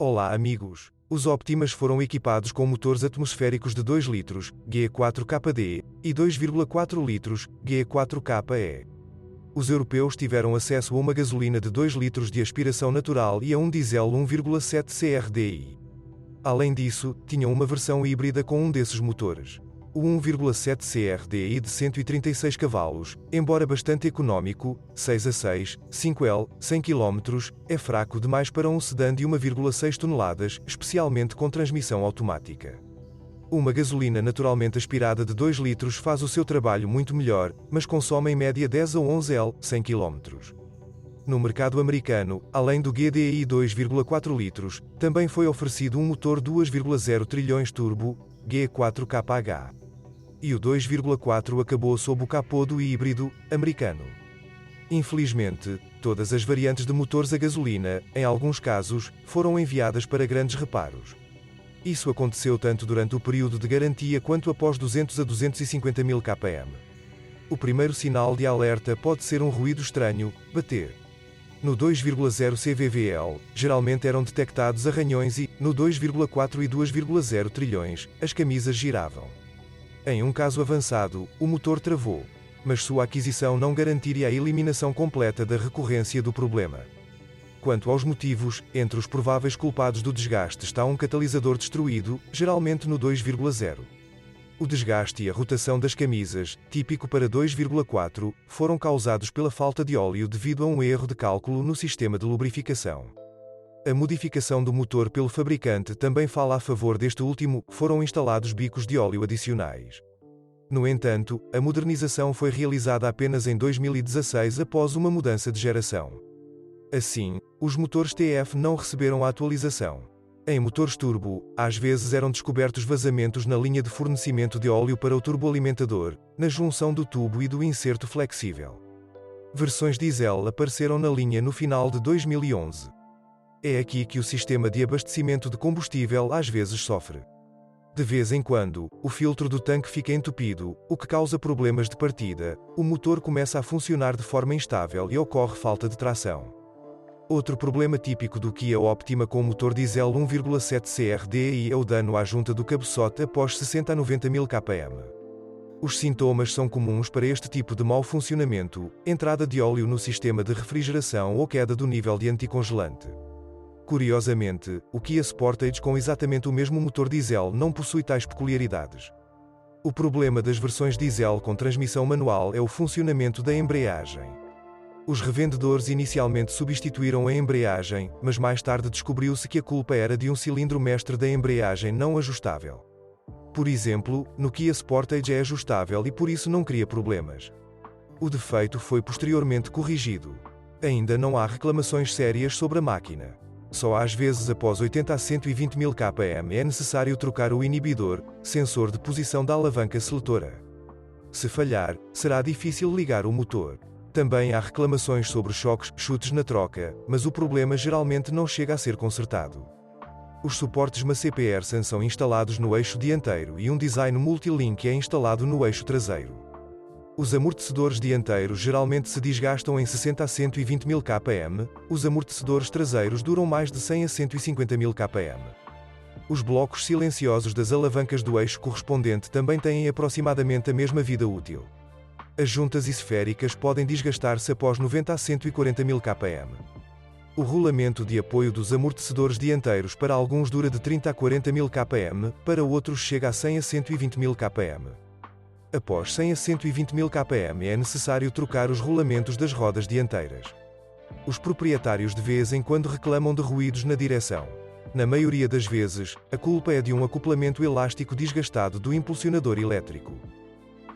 Olá amigos! Os Optimas foram equipados com motores atmosféricos de 2 litros, GE4KD, e 2,4 litros, GE4KE. Os europeus tiveram acesso a uma gasolina de 2 litros de aspiração natural e a um diesel 1,7 CRDI. Além disso, tinham uma versão híbrida com um desses motores. O 1,7 CRDI de 136 cavalos, embora bastante económico, 6A6, 5L, 100 km, é fraco demais para um sedã de 1,6 toneladas, especialmente com transmissão automática. Uma gasolina naturalmente aspirada de 2 litros faz o seu trabalho muito melhor, mas consome em média 10 a 11 L, 100 km. No mercado americano, além do GDI 2,4 litros, também foi oferecido um motor 2,0 trilhões turbo, GE4KH. E o 2,4 acabou sob o capô do híbrido americano. Infelizmente, todas as variantes de motores a gasolina, em alguns casos, foram enviadas para grandes reparos. Isso aconteceu tanto durante o período de garantia quanto após 200 a 250 mil km. O primeiro sinal de alerta pode ser um ruído estranho, bater. No 2,0 CVVL, geralmente eram detectados arranhões e, no 2,4 e 2,0 trilhões, as camisas giravam. Em um caso avançado, o motor travou, mas sua aquisição não garantiria a eliminação completa da recorrência do problema. Quanto aos motivos, entre os prováveis culpados do desgaste está um catalisador destruído, geralmente no 2,0. O desgaste e a rotação das camisas, típico para 2,4, foram causados pela falta de óleo devido a um erro de cálculo no sistema de lubrificação. A modificação do motor pelo fabricante também fala a favor deste último, foram instalados bicos de óleo adicionais. No entanto, a modernização foi realizada apenas em 2016 após uma mudança de geração. Assim, os motores TF não receberam a atualização. Em motores turbo, às vezes eram descobertos vazamentos na linha de fornecimento de óleo para o turboalimentador, na junção do tubo e do inserto flexível. Versões diesel apareceram na linha no final de 2011. É aqui que o sistema de abastecimento de combustível às vezes sofre. De vez em quando, o filtro do tanque fica entupido, o que causa problemas de partida, o motor começa a funcionar de forma instável e ocorre falta de tração. Outro problema típico do Kia Optima com motor diesel 1,7 CRDI é o dano à junta do cabeçote após 60 a 90 mil km. Os sintomas são comuns para este tipo de mau funcionamento: entrada de óleo no sistema de refrigeração ou queda do nível de anticongelante. Curiosamente, o Kia Sportage com exatamente o mesmo motor diesel não possui tais peculiaridades. O problema das versões diesel com transmissão manual é o funcionamento da embreagem. Os revendedores inicialmente substituíram a embreagem, mas mais tarde descobriu-se que a culpa era de um cilindro mestre da embreagem não ajustável. Por exemplo, no Kia Sportage é ajustável e por isso não cria problemas. O defeito foi posteriormente corrigido. Ainda não há reclamações sérias sobre a máquina. Só às vezes após 80 a 120 mil km é necessário trocar o inibidor, sensor de posição da alavanca seletora. Se falhar, será difícil ligar o motor. Também há reclamações sobre choques, chutes na troca, mas o problema geralmente não chega a ser consertado. Os suportes MACE Pearson são instalados no eixo dianteiro e um design multilink é instalado no eixo traseiro. Os amortecedores dianteiros geralmente se desgastam em 60 a 120 mil km, os amortecedores traseiros duram mais de 100 a 150 mil km. Os blocos silenciosos das alavancas do eixo correspondente também têm aproximadamente a mesma vida útil. As juntas esféricas podem desgastar-se após 90 a 140 mil km. O rolamento de apoio dos amortecedores dianteiros para alguns dura de 30 a 40 mil km, para outros chega a 100 a 120 mil km. Após 100 a 120 mil km é necessário trocar os rolamentos das rodas dianteiras. Os proprietários de vez em quando reclamam de ruídos na direção. Na maioria das vezes, a culpa é de um acoplamento elástico desgastado do impulsionador elétrico.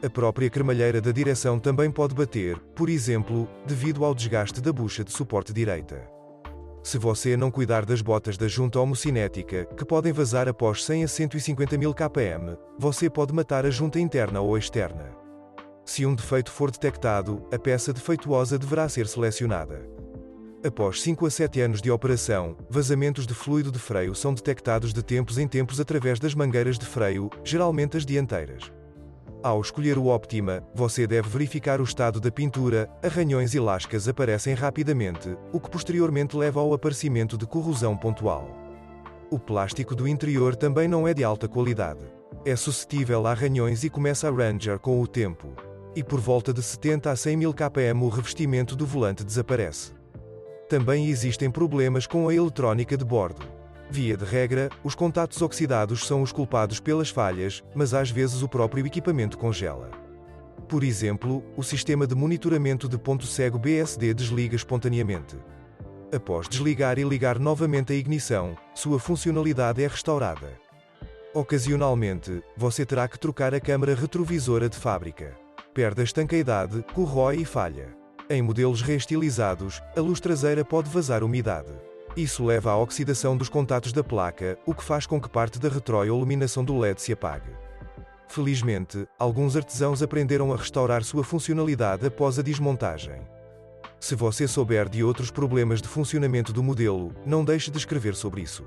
A própria cremalheira da direção também pode bater, por exemplo, devido ao desgaste da bucha de suporte direita. Se você não cuidar das botas da junta homocinética, que podem vazar após 100 a 150 mil km, você pode matar a junta interna ou externa. Se um defeito for detectado, a peça defeituosa deverá ser selecionada. Após 5 a 7 anos de operação, vazamentos de fluido de freio são detectados de tempos em tempos através das mangueiras de freio, geralmente as dianteiras. Ao escolher o Optima, você deve verificar o estado da pintura, arranhões e lascas aparecem rapidamente, o que posteriormente leva ao aparecimento de corrosão pontual. O plástico do interior também não é de alta qualidade. É suscetível a arranhões e começa a ranger com o tempo. E por volta de 70 a 100 mil km o revestimento do volante desaparece. Também existem problemas com a eletrónica de bordo. Via de regra, os contatos oxidados são os culpados pelas falhas, mas às vezes o próprio equipamento congela. Por exemplo, o sistema de monitoramento de ponto cego BSD desliga espontaneamente. Após desligar e ligar novamente a ignição, sua funcionalidade é restaurada. Ocasionalmente, você terá que trocar a câmara retrovisora de fábrica. Perde a estanqueidade, corrói e falha. Em modelos reestilizados, a luz traseira pode vazar umidade. Isso leva à oxidação dos contatos da placa, o que faz com que parte da retroiluminação do LED se apague. Felizmente, alguns artesãos aprenderam a restaurar sua funcionalidade após a desmontagem. Se você souber de outros problemas de funcionamento do modelo, não deixe de escrever sobre isso.